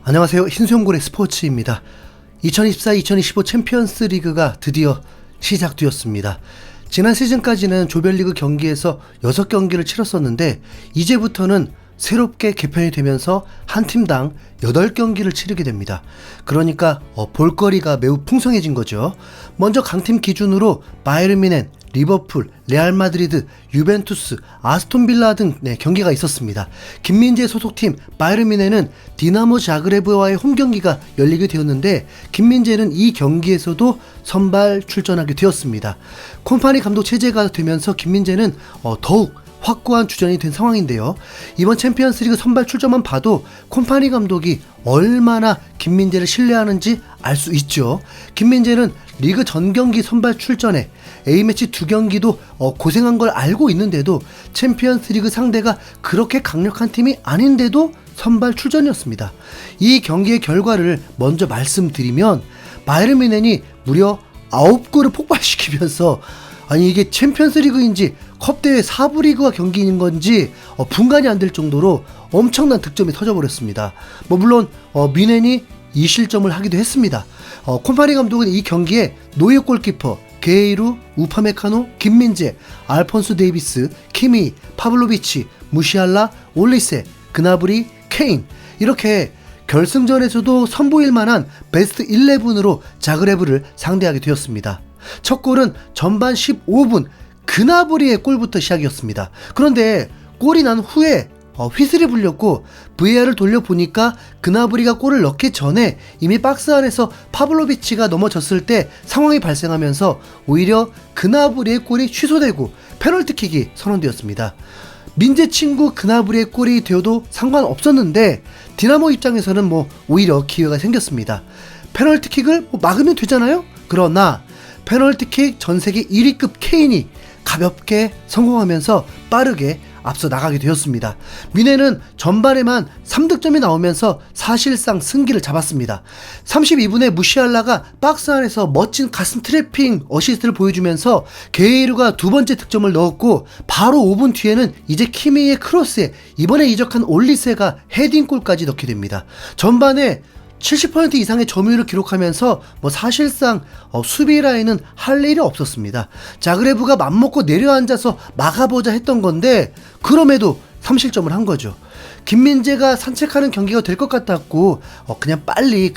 안녕하세요. 흰수염고래 스포츠입니다. 2024-2025 챔피언스 리그가 드디어 시작되었습니다. 지난 시즌까지는 조별리그 경기에서 6경기를 치렀었는데 이제부터는 새롭게 개편이 되면서 한 팀당 8경기를 치르게 됩니다. 그러니까 볼거리가 매우 풍성해진 거죠. 먼저 강팀 기준으로 바이에른 뮌헨, 리버풀, 레알 마드리드, 유벤투스, 아스톤빌라 등 경기가 있었습니다. 김민재 소속팀 바이에른 뮌헨은 디나모 자그레브와의 홈경기가 열리게 되었는데 김민재는 이 경기에서도 선발 출전하게 되었습니다. 콤파니 감독 체제가 되면서 김민재는 더욱 확고한 주전이 된 상황인데요. 이번 챔피언스리그 선발 출전만 봐도 콤파니 감독이 얼마나 김민재를 신뢰하는지 알 수 있죠. 김민재는 리그 전 경기 선발 출전에 A매치 2경기도 고생한 걸 알고 있는데도 챔피언스리그 상대가 그렇게 강력한 팀이 아닌데도 선발 출전이었습니다. 이 경기의 결과를 먼저 말씀드리면 바이에른 뮌헨이 무려 9골을 폭발시키면서 아니 이게 챔피언스리그인지 컵대회 4부 리그와 경기인 건지 분간이 안 될 정도로 엄청난 득점이 터져버렸습니다. 물론 뮌헨이 2실점을 하기도 했습니다. 콤파니 감독은 이 경기에 노이어 골키퍼, 게이루, 우파메카노, 김민재, 알폰소 데이비스, 키미, 파블로비치, 무시알라, 올리세, 그나브리, 케인 이렇게 결승전에서도 선보일 만한 베스트 11으로 자그레브를 상대하게 되었습니다. 첫 골은 전반 15분 그나브리의 골부터 시작이었습니다. 그런데 골이 난 후에 휘슬이 불렸고 VAR을 돌려보니까 그나브리가 골을 넣기 전에 이미 박스 안에서 파블로비치가 넘어졌을 때 상황이 발생하면서 오히려 그나브리의 골이 취소되고 페널티킥이 선언되었습니다. 민재 친구 그나브리의 골이 되어도 상관없었는데 디나모 입장에서는 오히려 기회가 생겼습니다. 페널티킥을 막으면 되잖아요? 그러나 페널티킥 전세계 1위급 케인이 가볍게 성공하면서 빠르게 앞서 나가게 되었습니다. 뮌헨은 전반에만 3득점이 나오면서 사실상 승기를 잡았습니다. 32분에 무시알라가 박스 안에서 멋진 가슴 트래핑 어시스트를 보여주면서 게이루가 두 번째 득점을 넣었고 바로 5분 뒤에는 이제 키미의 크로스에 이번에 이적한 올리세가 헤딩골까지 넣게 됩니다. 전반에 70% 이상의 점유율을 기록하면서 사실상 수비 라인은 할 일이 없었습니다. 자그레브가 맘먹고 내려앉아서 막아보자 했던 건데 그럼에도 3실점을 한 거죠. 김민재가 산책하는 경기가 될 것 같았고 그냥 빨리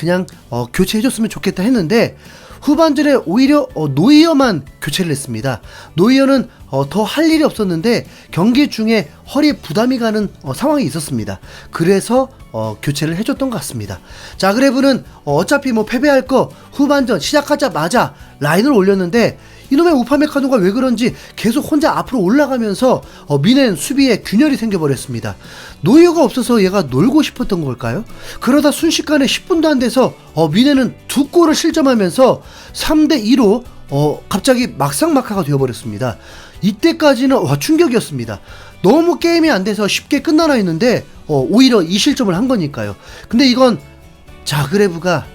교체해줬으면 좋겠다 했는데 후반전에 오히려 노이어만 교체를 했습니다. 노이어는 더 할 일이 없었는데 경기 중에 허리에 부담이 가는 상황이 있었습니다. 그래서 교체를 해줬던 것 같습니다. 자그레브는 어차피 패배할 거 후반전 시작하자마자 라인을 올렸는데 이놈의 우파메카노가 왜 그런지 계속 혼자 앞으로 올라가면서 뮌헨 수비에 균열이 생겨버렸습니다. 노이어가 없어서 얘가 놀고 싶었던 걸까요? 그러다 순식간에 10분도 안 돼서 뮌헨은 2골을 실점하면서 3대2로 갑자기 막상막하가 되어버렸습니다. 이때까지는 충격이었습니다. 너무 게임이 안 돼서 쉽게 끝나나 했는데 오히려 2실점을 한 거니까요. 근데 이건 자그레브가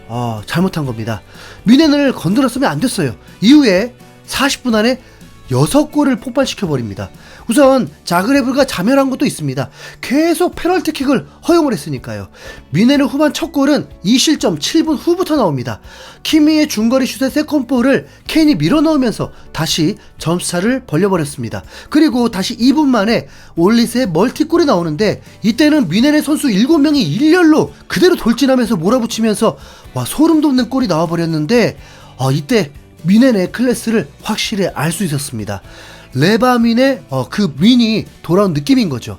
잘못한 겁니다. 뮌헨을 건드렸으면 안 됐어요. 이후에 40분 안에 6골을 폭발시켜버립니다. 우선 자그레브가 자멸한 것도 있습니다. 계속 페널티킥을 허용을 했으니까요. 뮌헨의 후반 첫 골은 2실점 7분 후부터 나옵니다. 키미의 중거리 슛의 세컨볼을 케인이 밀어넣으면서 다시 점수차를 벌려버렸습니다. 그리고 다시 2분 만에 올리스의 멀티골이 나오는데 이때는 뮌헨의 선수 7명이 일렬로 그대로 돌진하면서 몰아붙이면서 소름 돋는 골이 나와버렸는데 이때 뮌헨의 클래스를 확실히 알 수 있었습니다. 레바민의 그 윈이 돌아온 느낌인 거죠.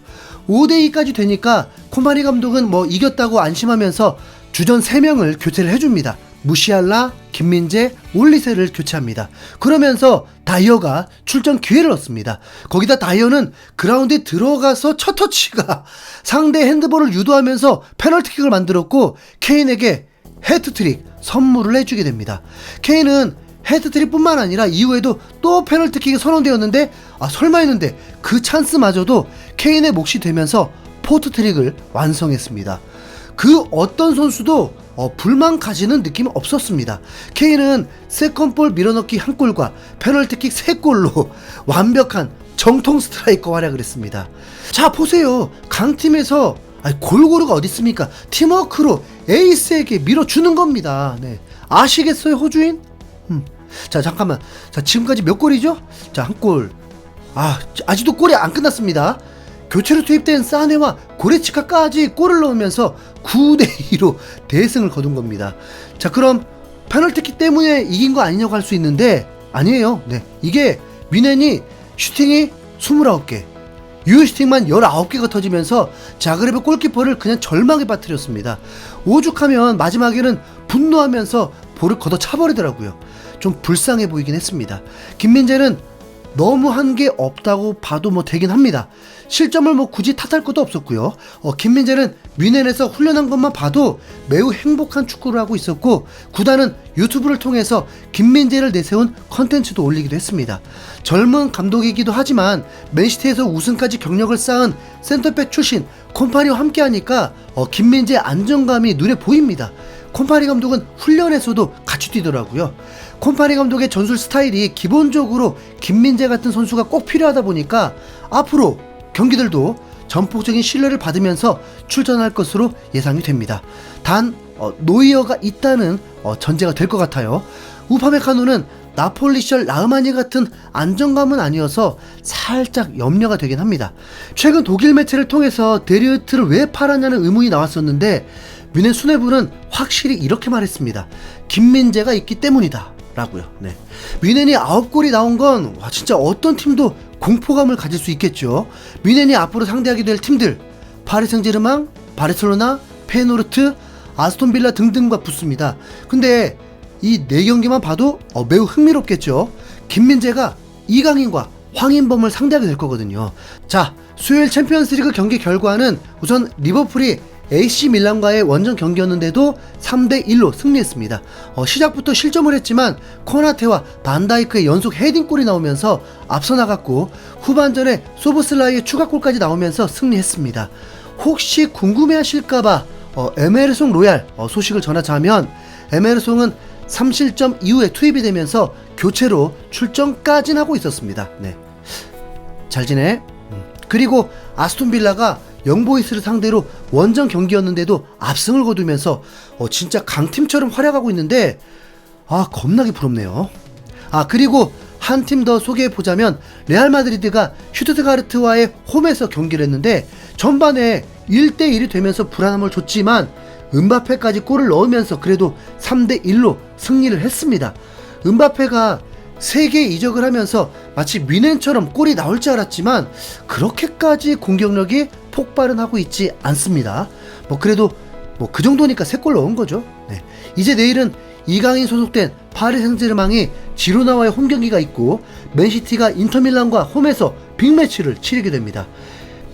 5대2까지 되니까 콤파니 감독은 이겼다고 안심하면서 주전 3명을 교체를 해줍니다. 무시알라, 김민재, 올리세를 교체합니다. 그러면서 다이어가 출전 기회를 얻습니다. 거기다 다이어는 그라운드에 들어가서 첫 터치가 상대 핸드볼을 유도하면서 페널티킥을 만들었고 케인에게 해트트릭 선물을 해주게 됩니다. 케인은 헤드트릭 뿐만 아니라 이후에도 또 페널티킥이 선언되었는데 설마 했는데 그 찬스마저도 케인의 몫이 되면서 포트트릭을 완성했습니다. 그 어떤 선수도 불만 가지는 느낌이 없었습니다. 케인은 세컨볼 밀어넣기 1골과 페널티킥 3골로 완벽한 정통 스트라이커 활약을 했습니다. 자 보세요. 강팀에서 아니, 골고루가 어디 있습니까? 팀워크로 에이스에게 밀어주는 겁니다. 네. 아시겠어요, 호주인? 자, 잠깐만. 자, 지금까지 몇 골이죠? 자, 한 골. 아직도 골이 안 끝났습니다. 교체로 투입된 사네와 고레치카까지 골을 넣으면서 9대2로 대승을 거둔 겁니다. 자, 그럼 페널티킥 때문에 이긴 거 아니냐고 할 수 있는데 아니에요. 네, 이게 뮌헨이 슈팅이 29개, 유효슈팅만 19개가 터지면서 자그레브 골키퍼를 그냥 절망에 빠뜨렸습니다. 오죽하면 마지막에는 분노하면서 볼을 걷어 차버리더라고요. 좀 불쌍해 보이긴 했습니다. 김민재는 너무 한 게 없다고 봐도 뭐 되긴 합니다. 실점을 뭐 굳이 탓할 것도 없었고요. 김민재는 뮌헨에서 훈련한 것만 봐도 매우 행복한 축구를 하고 있었고, 구단은 유튜브를 통해서 김민재를 내세운 컨텐츠도 올리기도 했습니다. 젊은 감독이기도 하지만 맨시티에서 우승까지 경력을 쌓은 센터백 출신 콤파니와 함께하니까 김민재의 안정감이 눈에 보입니다. 콤파니 감독은 훈련에서도 같이 뛰더라고요. 콤파니 감독의 전술 스타일이 기본적으로 김민재 같은 선수가 꼭 필요하다 보니까 앞으로 경기들도 전폭적인 신뢰를 받으면서 출전할 것으로 예상이 됩니다. 단 노이어가 있다는 전제가 될 것 같아요. 우파메카노는 나폴리 시절 라흐마니 같은 안정감은 아니어서 살짝 염려가 되긴 합니다. 최근 독일 매체를 통해서 데리우트를 왜 팔았냐는 의문이 나왔었는데 뮌헨 수뇌부는 확실히 이렇게 말했습니다. 김민재가 있기 때문이다 라고요. 네. 뮌헨이 9골이 나온 건 진짜 어떤 팀도 공포감을 가질 수 있겠죠. 뮌헨이 앞으로 상대하게 될 팀들 파리 생제르맹, 바르셀로나, 페노르트, 아스톤빌라 등등과 붙습니다. 근데 이 4경기만 봐도 매우 흥미롭겠죠. 김민재가 이강인과 황인범을 상대하게 될 거거든요. 자, 수요일 챔피언스리그 경기 결과는 우선 리버풀이 AC 밀란과의 원정 경기였는데도 3대1로 승리했습니다. 시작부터 실점을 했지만 코나테와 반다이크의 연속 헤딩골이 나오면서 앞서 나갔고, 후반전에 소보슬라이의 추가골까지 나오면서 승리했습니다. 혹시 궁금해하실까봐 에메르송 로얄 소식을 전하자면, 에메르송은 3실점 이후에 투입이 되면서 교체로 출전까지는 하고 있었습니다. 네. 잘 지내? 그리고 아스톤빌라가 영보이스를 상대로 원정 경기였는데도 압승을 거두면서 진짜 강팀처럼 활약하고 있는데 겁나게 부럽네요. 그리고 한 팀 더 소개해보자면 레알 마드리드가 슈투트가르트와의 홈에서 경기를 했는데 전반에 1대1이 되면서 불안함을 줬지만 음바페까지 골을 넣으면서 그래도 3대1로 승리를 했습니다. 음바페가 3개 이적을 하면서 마치 뮌헨처럼 골이 나올 줄 알았지만 그렇게까지 공격력이 폭발은 하고 있지 않습니다. 그래도 그 정도니까 3골 넣은 거죠. 네. 이제 내일은 이강인 소속된 파리 생제르맹이 지로나와의 홈경기가 있고, 맨시티가 인터밀란과 홈에서 빅매치를 치르게 됩니다.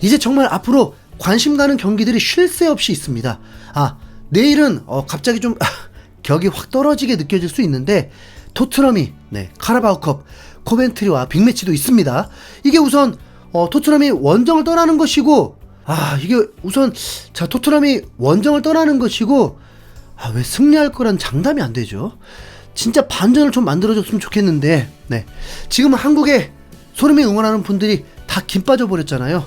이제 정말 앞으로 관심 가는 경기들이 쉴 새 없이 있습니다. 내일은 갑자기 좀 격이 확 떨어지게 느껴질 수 있는데 토트넘이 카라바오컵 코벤트리와 빅매치도 있습니다. 이게 우선 토트넘이 원정을 떠나는 것이고, 이게 우선 토트넘이 원정을 떠나는 것이고, 왜 승리할 거란 장담이 안 되죠. 진짜 반전을 좀 만들어줬으면 좋겠는데, 지금은 한국에 소름이 응원하는 분들이 다 김 빠져버렸잖아요.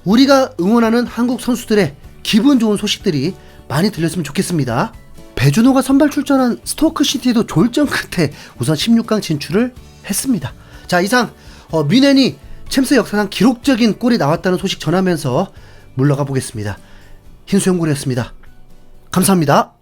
우리가 응원하는 한국 선수들의 기분 좋은 소식들이 많이 들렸으면 좋겠습니다. 배준호가 선발 출전한 스토크시티도 졸전 끝에 우선 16강 진출을 했습니다. 자, 이상 뮌헨이 챔스 역사상 기록적인 골이 나왔다는 소식 전하면서 물러가 보겠습니다. 흰수염골이었습니다. 감사합니다.